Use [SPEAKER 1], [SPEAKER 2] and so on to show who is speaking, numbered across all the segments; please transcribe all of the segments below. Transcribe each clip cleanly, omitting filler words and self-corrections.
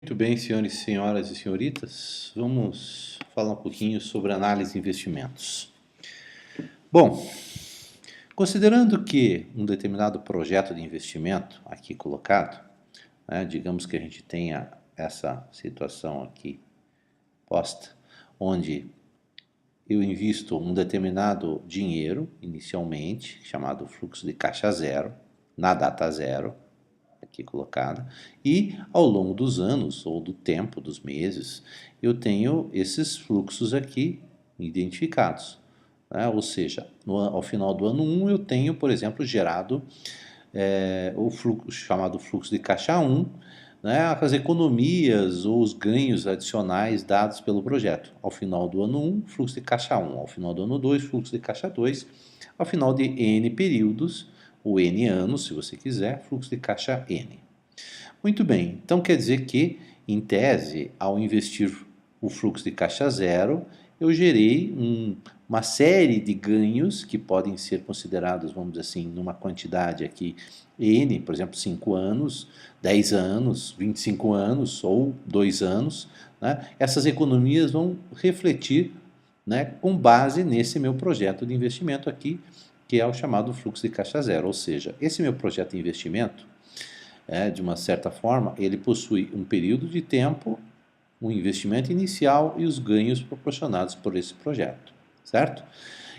[SPEAKER 1] Muito bem, senhores, senhoras e senhoritas, vamos falar um pouquinho sobre análise de investimentos. Bom, considerando que um determinado projeto de investimento aqui colocado, digamos que a gente tenha essa situação aqui posta, onde eu invisto um determinado dinheiro inicialmente, chamado fluxo de caixa zero, na data zero, aqui colocada, e ao longo dos anos, ou do tempo, dos meses, eu tenho esses fluxos aqui identificados. Ou seja, ao final do ano 1 eu tenho, por exemplo, gerado o fluxo, chamado fluxo de caixa 1, as economias ou os ganhos adicionais dados pelo projeto. Ao final do ano 1, fluxo de caixa 1. Ao final do ano 2, fluxo de caixa 2. Ao final de N períodos, ou N anos, se você quiser, fluxo de caixa N. Muito bem, então quer dizer que, em tese, ao investir o fluxo de caixa zero, eu gerei uma série de ganhos que podem ser considerados, vamos dizer assim, numa quantidade aqui N, por exemplo, 5 anos, 10 anos, 25 anos ou 2 anos. Essas economias vão refletir com base nesse meu projeto de investimento aqui, que é o chamado fluxo de caixa zero. Ou seja, esse meu projeto de investimento, de uma certa forma, ele possui um período de tempo, um investimento inicial e os ganhos proporcionados por esse projeto, certo?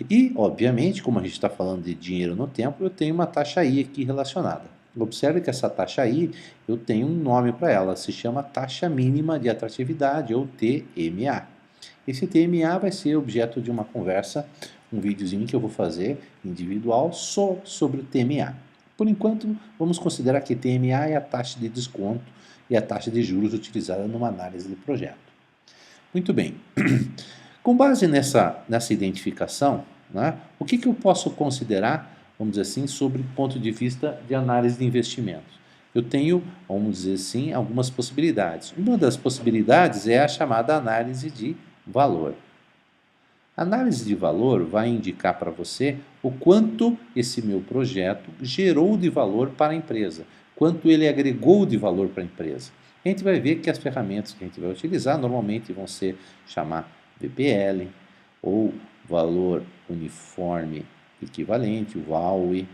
[SPEAKER 1] E, obviamente, como a gente está falando de dinheiro no tempo, eu tenho uma taxa I aqui relacionada. Observe que essa taxa I, eu tenho um nome para ela, se chama taxa mínima de atratividade, ou TMA. Esse TMA vai ser objeto de uma conversa, um videozinho que eu vou fazer individual só sobre o TMA. Por enquanto, vamos considerar que TMA é a taxa de desconto e a taxa de juros utilizada numa análise de projeto. Muito bem. Com base nessa identificação, o que eu posso considerar, vamos dizer assim, sobre o ponto de vista de análise de investimentos? Eu tenho, vamos dizer assim, algumas possibilidades. Uma das possibilidades é a chamada análise de valor. A análise de valor vai indicar para você o quanto esse meu projeto gerou de valor para a empresa, quanto ele agregou de valor para a empresa. A gente vai ver que as ferramentas que a gente vai utilizar normalmente vão ser chamar VPL, ou valor uniforme equivalente, o VAUE,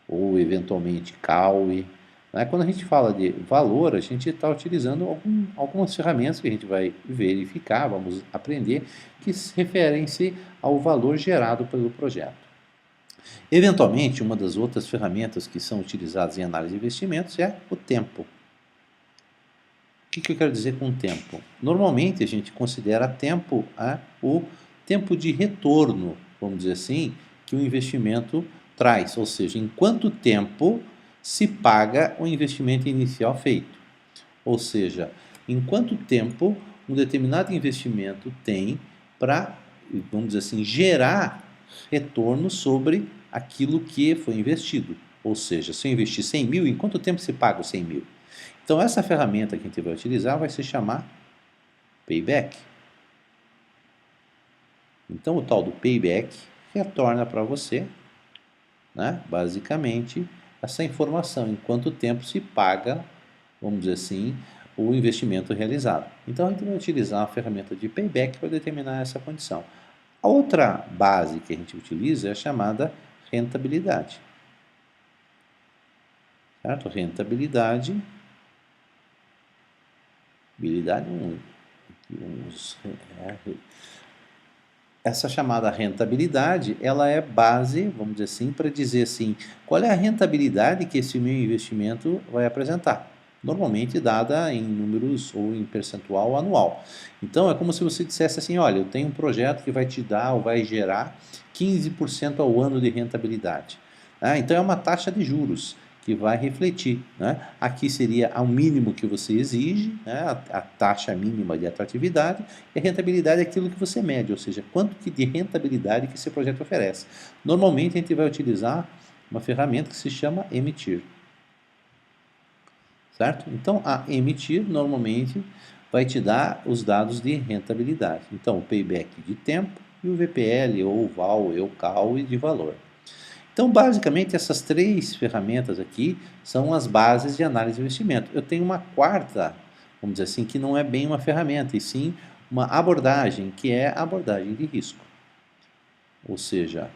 [SPEAKER 1] ou eventualmente CAUE. Quando a gente fala de valor, a gente está utilizando algumas ferramentas que a gente vai verificar, vamos aprender, que se referem-se ao valor gerado pelo projeto. Eventualmente, uma das outras ferramentas que são utilizadas em análise de investimentos é o tempo. O que eu quero dizer com tempo? Normalmente a gente considera tempo o tempo de retorno, vamos dizer assim, que o investimento traz, ou seja, em quanto tempo se paga o investimento inicial feito. Ou seja, em quanto tempo um determinado investimento tem para, vamos dizer assim, gerar retorno sobre aquilo que foi investido. Ou seja, se eu investir 100 mil, em quanto tempo se paga os 100 mil? Então, essa ferramenta que a gente vai utilizar vai se chamar Payback. Então, o tal do Payback retorna para você, basicamente, essa informação, em quanto tempo se paga, vamos dizer assim, o investimento realizado. Então, a gente vai utilizar a ferramenta de Payback para determinar essa condição. A outra base que a gente utiliza é a chamada rentabilidade. Certo? Rentabilidade. Essa chamada rentabilidade, ela é base, vamos dizer assim, para dizer assim, qual é a rentabilidade que esse meu investimento vai apresentar. Normalmente dada em números ou em percentual anual. Então, é como se você dissesse assim, olha, eu tenho um projeto que vai te dar ou vai gerar 15% ao ano de rentabilidade. Então, é uma taxa de juros que vai refletir. Aqui seria ao mínimo que você exige, a taxa mínima de atratividade, e a rentabilidade é aquilo que você mede, ou seja, quanto de rentabilidade que esse projeto oferece. Normalmente a gente vai utilizar uma ferramenta que se chama Emitir. Certo? Então, a Emitir normalmente vai te dar os dados de rentabilidade. Então, o payback de tempo e o VPL, ou o VAL, ou o CAL de valor. Então, basicamente, essas três ferramentas aqui são as bases de análise de investimento. Eu tenho uma quarta vamos dizer assim, que não é bem uma ferramenta, e sim uma abordagem, que é a abordagem de risco. Ou seja,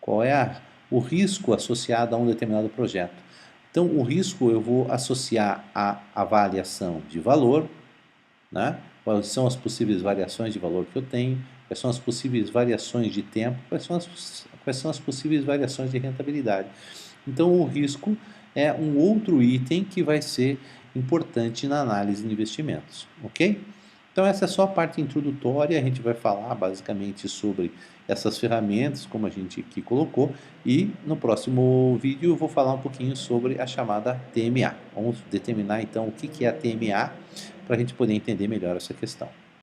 [SPEAKER 1] qual é o risco associado a um determinado projeto. Então, o risco eu vou associar à avaliação de valor, né? Quais são as possíveis variações de valor que eu tenho, quais são as possíveis variações de tempo, quais são as possíveis variações de rentabilidade. Então, o risco é um outro item que vai ser importante na análise de investimentos, ok? Então, essa é só a parte introdutória, a gente vai falar basicamente sobre essas ferramentas, como a gente aqui colocou, e no próximo vídeo eu vou falar um pouquinho sobre a chamada TMA. Vamos determinar então o que é a TMA, para a gente poder entender melhor essa questão.